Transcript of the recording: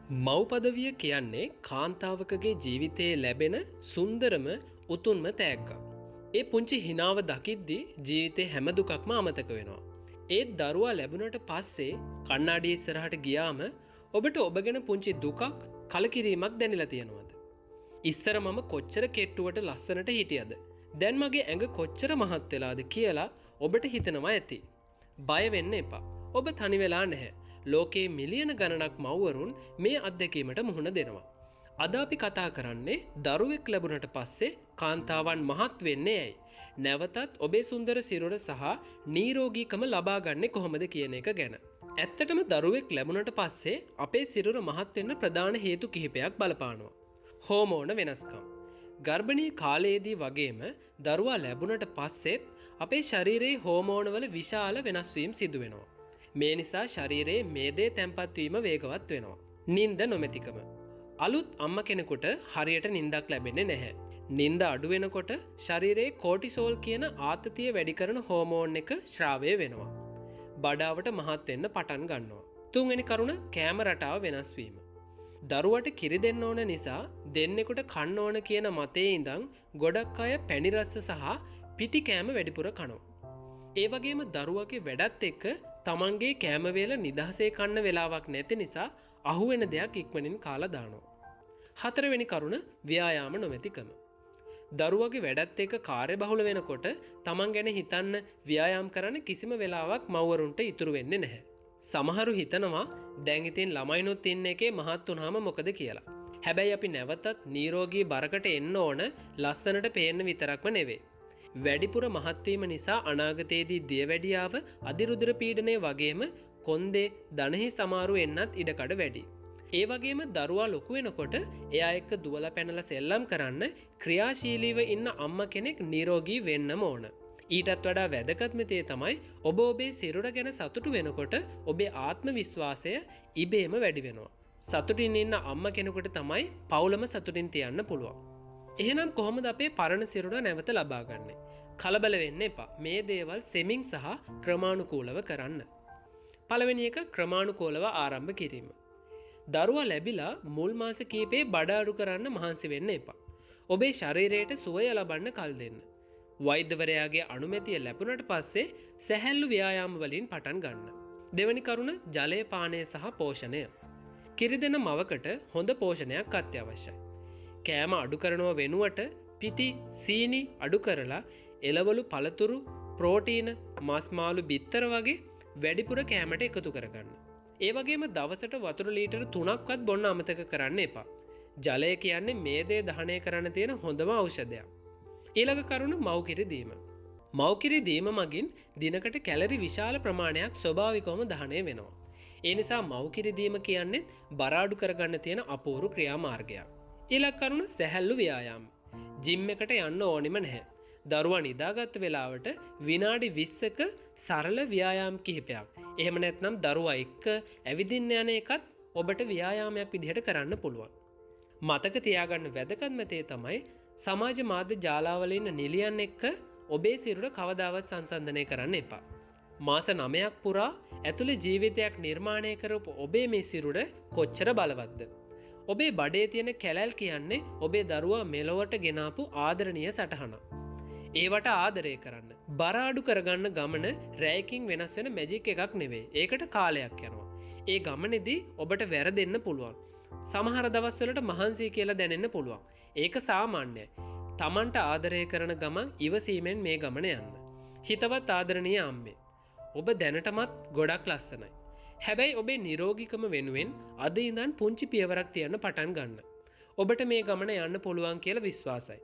මව්පදවිය කියන්නේ කාන්තාවකගේ ජීවිතයේ ලැබෙන සුන්දරම උතුන්ම තෑග්ගක්. ඒ පුංචි හිනාව දකිද්දී ජීවිතේ හැම දුකක්ම අමතක වෙනවා. ඒත් දරුවා ලැබුණට පස්සේ කණ්ණාඩිය ඉස්සරහට ගියාම ඔබට ඔබ ගැන පුංචි දුකක් කලකිරීමක් දැනෙලා තියෙනවද? ඉස්සර මම කොච්චර කෙට්ටුවට ලස්සනට හිටියද? දැන් මගේ ඇඟ කොච්චර මහත් වෙලාද කියලා ඔබට හිතනවා ඇති. බය වෙන්න එපා. ඔබ තනි වෙලා නැහැ. ලෝකයේ මිලියන ගණනක් මව්වරුන් මේ අත්දැකීමට මුහුණ දෙනවා. අද අපි කතා කරන්නේ දරුවෙක් ලැබුණට පස්සේ කාන්තාවන් මහත් වෙන්නේ ඇයි? නැවතත් ඔබේ සුන්දර සිරුර සහ නිරෝගීකම ලබා ගන්නේ කොහොමද කියන එක ගැන. ඇත්තටම දරුවෙක් ලැබුණට පස්සේ අපේ සිරුර මහත් වෙන්න ප්‍රධාන හේතු කිහිපයක් බලපානවා. හෝමෝන වෙනස්කම්. ගර්භණී කාලයේදී වගේම දරුවා ලැබුණට පස්සෙත් අපේ ශරීරයේ හෝමෝනවල විශාල වෙනස් වීම් සිදු වෙනවා. මේ නිසා ශරීරයේ මේදේ තැන්පත් වීම වේගවත් වෙනවා. නිින්ද නොමැතිකම. අලුත් අම්ම කෙනෙකුට හරියට නිින්දක් ලැබෙන්නේ නැහැ. නිින්ද අඩු වෙනකොට ශරීරයේ කෝටිසෝල් කියන ආතතිය වැඩි කරන හෝමෝන් එක ශ්‍රාවය වෙනවා. බඩාවට මහත් වෙන්න පටන් ගන්නවා. තුන්වෙනි කරුණ කෑම රටාව වෙනස් වීම. දරුවට කිරි දෙන්න ඕන නිසා දෙන්නෙකුට කන්න ඕන කියන මතයේ ඉඳන් ගොඩක් අය පැණි රස සහ පිටි කෑම වැඩිපුර කනවා. ඒ වගේම දරුවගේ වැඩත් එක්ක තමන්ගේ කෑම වේල නිදහසේ කන්න වෙලාවක් නැති නිසා අහුවෙන දෙයක් ඉක්මනින් කාලා දානවා. හතරවෙනි කරුණ ව්‍යායාම නොමැතිකම. දරුවගේ වැඩත් එක්ක කාර්යබහුල වෙනකොට තමන් ගැන හිතන්න ව්‍යායාම් කරන්න කිසිම වෙලාවක් මව්වරුන්ට ඉතුරු වෙන්නේ නැහැ. සමහරු හිතනවා දැන් ඉතින් ළමයිනුත් ඉන්න එකේ මහත් වුණාම මොකද කියලා. හැබැයි අපි නැවතත් නිරෝගී බරකට එන්න ඕන ලස්සනට පේන්න විතරක්ම නෙවෙයි. වැඩිපුර මහත්වීම නිසා අනාගතයේදී දියවැඩියාව අධිරුධිර පීඩනය වගේම කොන්දේ දනහි සමාරු එන්නත් ඉඩකඩ වැඩි. ඒ වගේම දරුවා ලොකු වෙනකොට එයා එක්ක දුවලා පැනලා සෙල්ලම් කරන්න ක්‍රියාශීලීව ඉන්න අම්ම කෙනෙක් නිරෝගී වෙන්නම ඕන. ඊටත් වඩා වැදගත්ම දේ තමයි ඔබ ඔබේ සිරුර ගැන සතුටු වෙනකොට ඔබේ ආත්ම විශ්වාසය ඉබේම වැඩි වෙනවා. සතුටින් ඉන්න අම්ම කෙනෙකුට තමයි පවුලම සතුටින් තියන්න පුළුවන්. එහෙනම් කොහොමද අපේ පරණ සිරුර නැවත ලබා ගන්නෙ? කලබල වෙන්න එපා. මේ දේවල් සෙමින් සහ ක්‍රමානුකූලව කරන්න. පළවෙනි එක ක්‍රමානුකූලව ආරම්භ කිරීම. දරුවා ලැබිලා මුල් මාස කීපේ බඩ අඩු කරන්න මහන්සි වෙන්න එපා. ඔබේ ශරීරයට සුවය ලබන්න කල් දෙන්න. වෛද්‍යවරයාගේ අනුමැතිය ලැබුණට පස්සේ සැහැල්ලු ව්‍යායාම වලින් පටන් ගන්න. දෙවැනි කරුණ ජලය පානය සහ පෝෂණය. කිරි දෙන මවකට හොඳ පෝෂණයක් අත්‍යවශ්‍යයි. කෑම අඩු කරනව වෙනුවට පිටි සීනි අඩු කරලා එළවලු පළතුරු ප්‍රෝටීන මස් මාළු බිත්තර වගේ වැඩිපුර කෑමට එකතු කරගන්න. ඒ වගේම දවසට වතුර ලීටර 3ක්වත් බොන්න අමතක කරන්න එපා. ජලය කියන්නේ මේදේ දහනය කරන්න තියෙන හොඳම ඖෂධයක්. ඊළඟ කරුණ මව්කිරි දීම. මව්කිරි දීම මගින් දිනකට කැලරි විශාල ප්‍රමාණයක් ස්වභාවිකවම දහනය වෙනවා. ඒ නිසා මව්කිරි දීම කියන්නේ බර අඩු කරගන්න තියෙන අපූර්ව ක්‍රියාමාර්ගයක්. ඊළඟ කරුණ සැහැල්ලු ව්‍යායාම. ජිම් එකට යන්න ඕනෙම නැහැ. දරුවා නිදාගත් වෙලාවට විනාඩි 20ක සරල ව්‍යායාම කිහිපයක්. එහෙම නැත්නම් දරුවා එක්ක ඇවිදින්න යන එකත් ඔබට ව්‍යායාමයක් විදිහට කරන්න පුළුවන්. මතක තියාගන්න වැදගත්ම දේ තමයි සමාජ මාධ්‍ය ජාලාවල ඉන්න නිලියන් එක්ක ඔබේ සිරුර කවදාවත් සංසන්දනය කරන්න එපා. මාස 9ක් පුරා ඇතුළේ ජීවිතයක් නිර්මාණය කරපු ඔබේ මේ සිරුර කොච්චර බලවත්ද? ඔබේ බඩේ තියෙන කැලැල් කියන්නේ ඔබේ දරුවා මෙලොවට ගෙනාපු ආදරණීය සටහනක්. ඒවට ආදරය කරන්න. බර අඩු කරගන්න ගමන රැයකින් වෙනස් වෙන මැජික් එකක් නෙවෙයි. ඒකට කාලයක් යනවා. ඒ ගමනේදී ඔබට වැරදෙන්න පුළුවන්. සමහර දවස්වලට මහන්සි කියලා දැනෙන්න පුළුවන්. ඒක සාමාන්‍යයි. Tamanට ආදරය කරන ගමන් ඉවසීමෙන් මේ ගමන යන්න. හිතවත් ආදරණීය අම්මේ. ඔබ දැනටමත් ගොඩක් ලස්සනයි. හැබැයි ඔබේ නිරෝගීකම වෙනුවෙන් අද ඉඳන් පුංචි පියවරක් තියන්න පටන් ගන්න. ඔබට මේ ගමන යන්න පුළුවන් කියලා විශ්වාසයි.